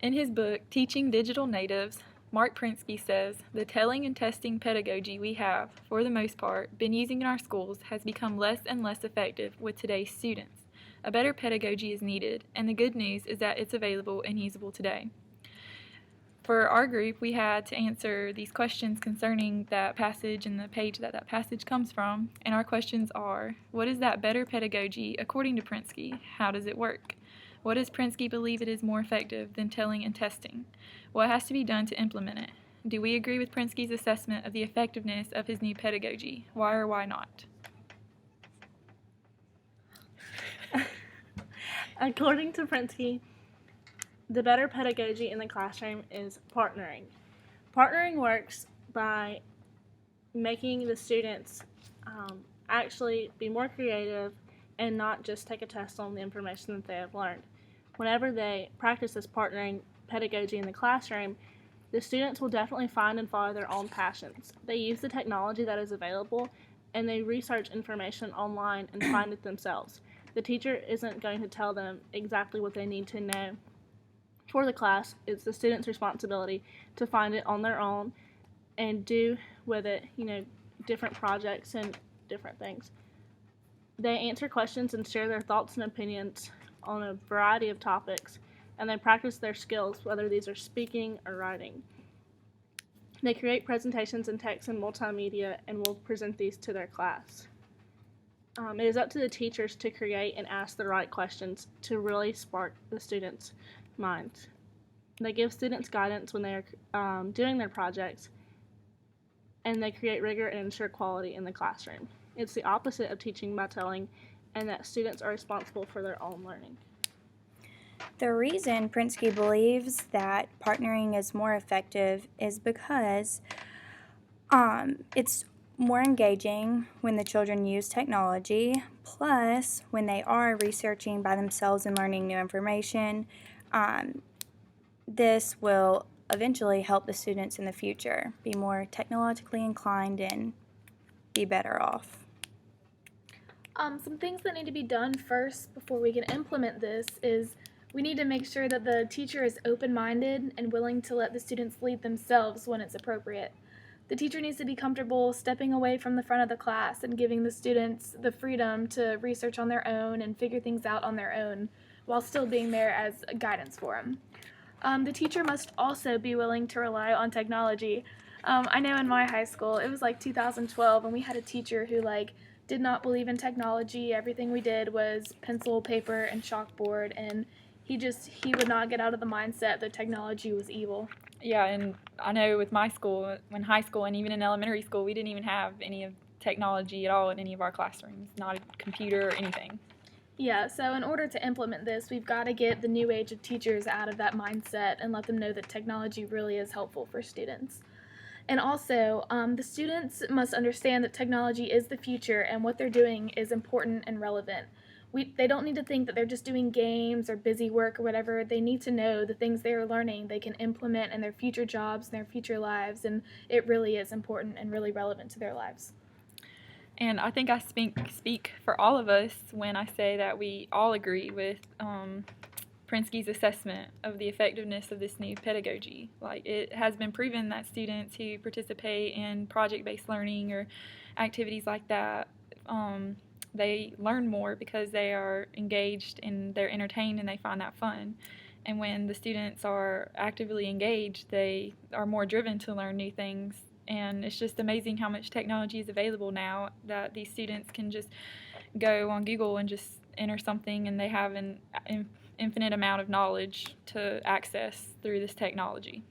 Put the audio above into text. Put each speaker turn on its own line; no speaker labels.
In his book, Teaching Digital Natives, Mark Prensky says, the telling and testing pedagogy we have, for the most part, been using in our schools has become less and less effective with today's students. A better pedagogy is needed, and the good news is that it's available and usable today. For our group, we had to answer these questions concerning that passage and the page that passage comes from, and our questions are, what is that better pedagogy according to Prensky? How does it work? What does Prensky believe it is more effective than telling and testing? What has to be done to implement it? Do we agree with Prensky's assessment of the effectiveness of his new pedagogy? Why or why not?
According to Prensky, the better pedagogy in the classroom is partnering. Partnering works by making the students actually be more creative and not just take a test on the information that they have learned. Whenever they practice this partnering pedagogy in the classroom, the students will definitely find and follow their own passions. They use the technology that is available and they research information online and find it themselves. The teacher isn't going to tell them exactly what they need to know for the class. It's the student's responsibility to find it on their own and do with it, different projects and different things. They answer questions and share their thoughts and opinions on a variety of topics, and they practice their skills, whether these are speaking or writing. They create presentations in text and multimedia and will present these to their class. It is up to the teachers to create and ask the right questions to really spark the students' minds. They give students guidance when they are doing their projects, and they create rigor and ensure quality in the classroom. It's the opposite of teaching by telling, and that students are responsible for their own learning.
The reason Prensky believes that partnering is more effective is because it's more engaging when the children use technology, plus when they are researching by themselves and learning new information. This will eventually help the students in the future be more technologically inclined and be better off.
Some things that need to be done first before we can implement this is we need to make sure that the teacher is open-minded and willing to let the students lead themselves when it's appropriate. The teacher needs to be comfortable stepping away from the front of the class and giving the students the freedom to research on their own and figure things out on their own while still being there as guidance for them. The teacher must also be willing to rely on technology. I know in my high school, it was like 2012, and we had a teacher who did not believe in technology. Everything we did was pencil, paper, and chalkboard, and he would not get out of the mindset that technology was evil.
Yeah, and I know with my school, in high school and even in elementary school, we didn't even have any of technology at all in any of our classrooms, not a computer or anything.
Yeah, so in order to implement this, we've got to get the new age of teachers out of that mindset and let them know that technology really is helpful for students. And also, the students must understand that technology is the future and what they're doing is important and relevant. They don't need to think that they're just doing games or busy work or whatever. They need to know the things they are learning they can implement in their future jobs and their future lives, and it really is important and really relevant to their lives.
And I think I speak for all of us when I say that we all agree with Prensky's assessment of the effectiveness of this new pedagogy. It has been proven that students who participate in project-based learning or activities like that, they learn more because they are engaged and they're entertained and they find that fun. And when the students are actively engaged, they are more driven to learn new things. And it's just amazing how much technology is available now that these students can just go on Google and just enter something, and they have an infinite amount of knowledge to access through this technology.